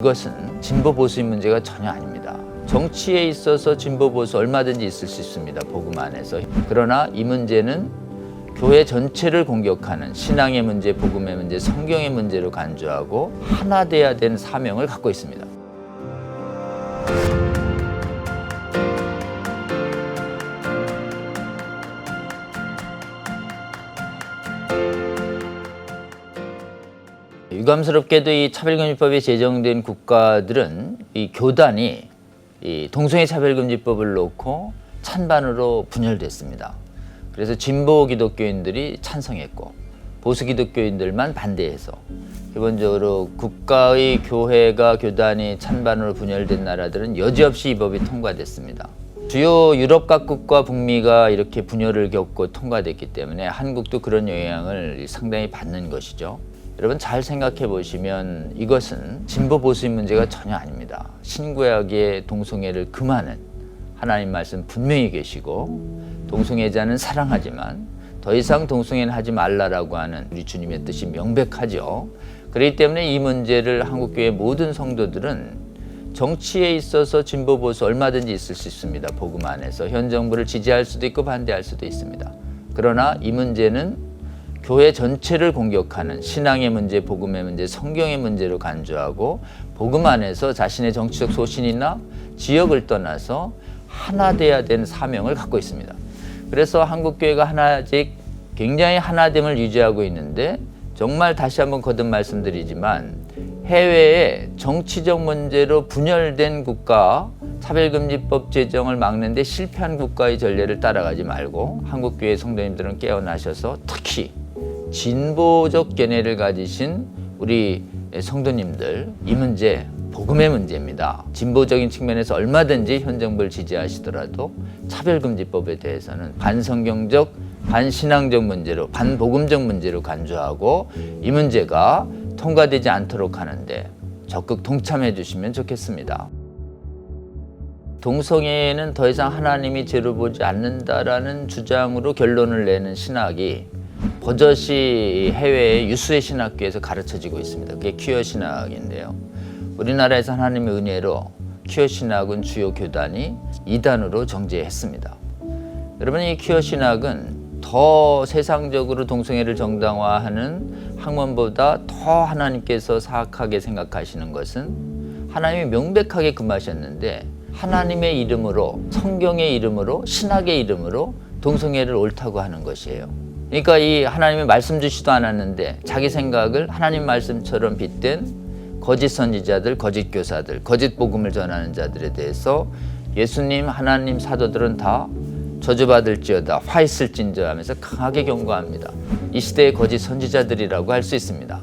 이것은 진보 보수의 문제가 전혀 아닙니다. 정치에 있어서 진보 보수 얼마든지 있을 수 있습니다. 복음 안에서. 그러나 이 문제는 교회 전체를 공격하는 신앙의 문제, 복음의 문제, 성경의 문제로 간주하고 하나 돼야 되는 사명을 갖고 있습니다. 유감스럽게도 이 차별금지법이 제정된 국가들은 이 교단이 이 동성애 차별금지법을 놓고 찬반으로 분열됐습니다. 그래서 진보 기독교인들이 찬성했고 보수 기독교인들만 반대해서 기본적으로 국가의 교회가 교단이 찬반으로 분열된 나라들은 여지없이 이 법이 통과됐습니다. 주요 유럽 각국과 북미가 이렇게 분열을 겪고 통과됐기 때문에 한국도 그런 영향을 상당히 받는 것이죠. 여러분 잘 생각해 보시면 이것은 진보 보수의 문제가 전혀 아닙니다. 신구약의 동성애를 금하는 하나님 말씀 분명히 계시고 동성애자는 사랑하지만 더 이상 동성애는 하지 말라라고 하는 우리 주님의 뜻이 명백하죠. 그렇기 때문에 이 문제를 한국교회 모든 성도들은 정치에 있어서 진보 보수 얼마든지 있을 수 있습니다. 복음 안에서 현 정부를 지지할 수도 있고 반대할 수도 있습니다. 그러나 이 문제는 교회 전체를 공격하는 신앙의 문제, 복음의 문제, 성경의 문제로 간주하고 복음 안에서 자신의 정치적 소신이나 지역을 떠나서 하나 돼야 되는 사명을 갖고 있습니다. 그래서 한국교회가 하나직 굉장히 하나됨을 유지하고 있는데 정말 다시 한번 거듭 말씀드리지만 해외에 정치적 문제로 분열된 국가 차별금지법 제정을 막는데 실패한 국가의 전례를 따라가지 말고 한국교회 성도님들은 깨어나셔서 특히 진보적 견해를 가지신 우리 성도님들 이 문제 복음의 문제입니다. 진보적인 측면에서 얼마든지 현 정부를 지지하시더라도 차별금지법에 대해서는 반성경적, 반신앙적 문제로 반복음적 문제로 간주하고 이 문제가 통과되지 않도록 하는데 적극 동참해 주시면 좋겠습니다. 동성애는 더 이상 하나님이 죄를 보지 않는다라는 주장으로 결론을 내는 신학이 버젓이 해외의 유수의 신학교에서 가르쳐지고 있습니다. 그게 퀴어 신학인데요. 우리나라에서 하나님의 은혜로 퀴어 신학은 주요 교단이 이단으로 정죄했습니다. 여러분 이 퀴어 신학은 더 세상적으로 동성애를 정당화하는 학문보다 더 하나님께서 사악하게 생각하시는 것은 하나님이 명백하게 금하셨는데 하나님의 이름으로 성경의 이름으로 신학의 이름으로 동성애를 옳다고 하는 것이에요. 그러니까 이 하나님이 말씀 주시도 않았는데 자기 생각을 하나님 말씀처럼 빗댄 거짓 선지자들, 거짓 교사들, 거짓 복음을 전하는 자들에 대해서 예수님, 하나님 사도들은 다 저주받을지어다, 화 있을진저 하면서 강하게 경고합니다. 이 시대의 거짓 선지자들이라고 할 수 있습니다.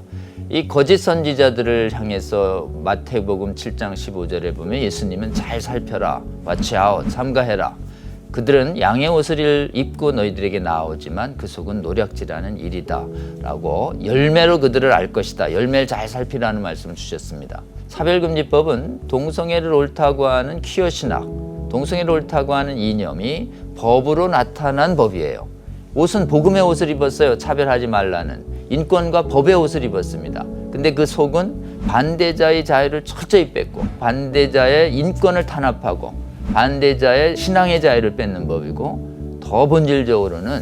이 거짓 선지자들을 향해서 마태복음 7장 15절에 보면 예수님은 잘 살펴라, watch out, 삼가해라. 그들은 양의 옷을 입고 너희들에게 나오지만 그 속은 노략질하는 일이다 라고 열매로 그들을 알 것이다. 열매를 잘 살피라는 말씀을 주셨습니다. 차별금지법은 동성애를 옳다고 하는 퀴어 신학, 동성애를 옳다고 하는 이념이 법으로 나타난 법이에요. 옷은 복음의 옷을 입었어요. 차별하지 말라는 인권과 법의 옷을 입었습니다. 근데 그 속은 반대자의 자유를 철저히 뺏고 반대자의 인권을 탄압하고 반대자의 신앙의 자유를 뺏는 법이고 더 본질적으로는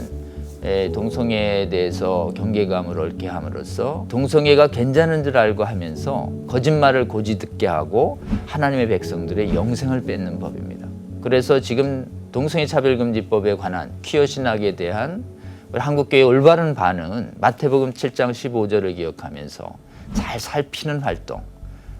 동성애에 대해서 경계감을 옳게 함으로써 동성애가 괜찮은 줄 알고 하면서 거짓말을 고지 듣게 하고 하나님의 백성들의 영생을 뺏는 법입니다. 그래서 지금 동성애 차별금지법에 관한 퀴어 신학에 대한 우리 한국교회의 올바른 반응은 마태복음 7장 15절을 기억하면서 잘 살피는 활동,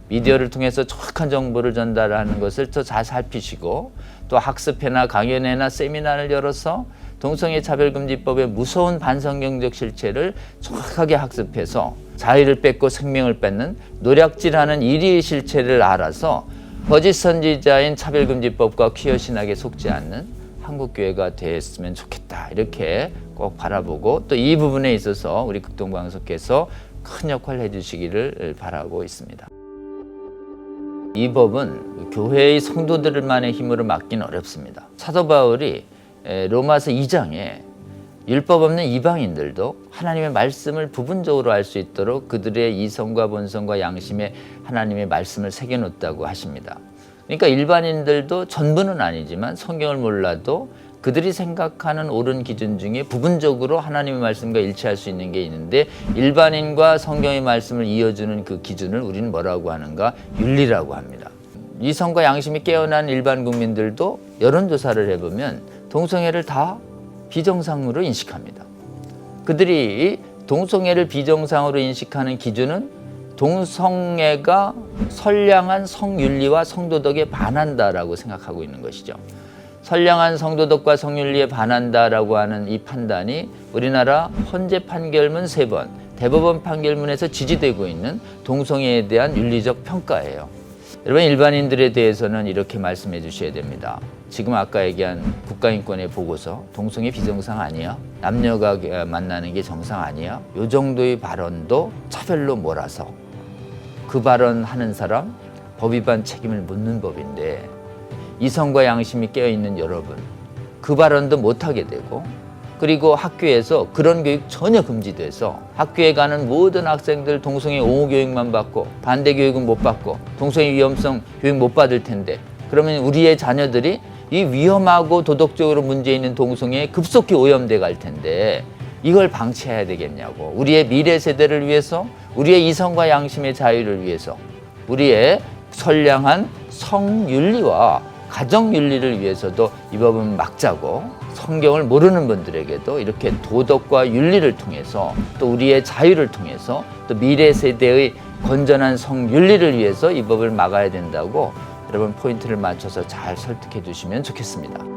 미디어를 통해서 정확한 정보를 전달하는 것을 더 잘 살피시고 또 학습회나 강연회나 세미나를 열어서 동성애 차별금지법의 무서운 반성경적 실체를 정확하게 학습해서 자유를 뺏고 생명을 뺏는 노략질하는 이리의 실체를 알아서 거짓 선지자인 차별금지법과 퀴어 신학에 속지 않는 한국교회가 됐으면 좋겠다. 이렇게 꼭 바라보고 또 이 부분에 있어서 우리 극동방송께서 큰 역할을 해주시기를 바라고 있습니다. 이 법은 교회의 성도들만의 힘으로 막기는 어렵습니다. 사도 바울이 로마서 2장에 율법 없는 이방인들도 하나님의 말씀을 부분적으로 알 수 있도록 그들의 이성과 본성과 양심에 하나님의 말씀을 새겨놓았다고 하십니다. 그러니까 일반인들도 전부는 아니지만 성경을 몰라도 그들이 생각하는 옳은 기준 중에 부분적으로 하나님의 말씀과 일치할 수 있는 게 있는데, 일반인과 성경의 말씀을 이어주는 그 기준을 우리는 뭐라고 하는가? 윤리라고 합니다. 이성과 양심이 깨어난 일반 국민들도 여론조사를 해보면 동성애를 다 비정상으로 인식합니다. 그들이 동성애를 비정상으로 인식하는 기준은 동성애가 선량한 성윤리와 성도덕에 반한다라고 생각하고 있는 것이죠. 선량한 성도덕과 성윤리에 반한다라고 하는 이 판단이 우리나라 헌재 판결문 3번, 대법원 판결문에서 지지되고 있는 동성애에 대한 윤리적 평가예요. 여러분, 일반인들에 대해서는 이렇게 말씀해 주셔야 됩니다. 지금 아까 얘기한 국가인권의 보고서, 동성애 비정상 아니야? 남녀가 만나는 게 정상 아니야? 이 정도의 발언도 차별로 몰아서 그 발언하는 사람 법 위반 책임을 묻는 법인데, 이성과 양심이 깨어있는 여러분, 그 발언도 못하게 되고, 그리고 학교에서 그런 교육 전혀 금지돼서 학교에 가는 모든 학생들 동성애 옹호 교육만 받고 반대 교육은 못 받고 동성애 위험성 교육 못 받을 텐데, 그러면 우리의 자녀들이 이 위험하고 도덕적으로 문제 있는 동성애에 급속히 오염돼 갈 텐데 이걸 방치해야 되겠냐고. 우리의 미래 세대를 위해서, 우리의 이성과 양심의 자유를 위해서, 우리의 선량한 성윤리와 가정윤리를 위해서도 이 법은 막자고, 성경을 모르는 분들에게도 이렇게 도덕과 윤리를 통해서, 또 우리의 자유를 통해서, 또 미래 세대의 건전한 성윤리를 위해서 이 법을 막아야 된다고 여러분 포인트를 맞춰서 잘 설득해 주시면 좋겠습니다.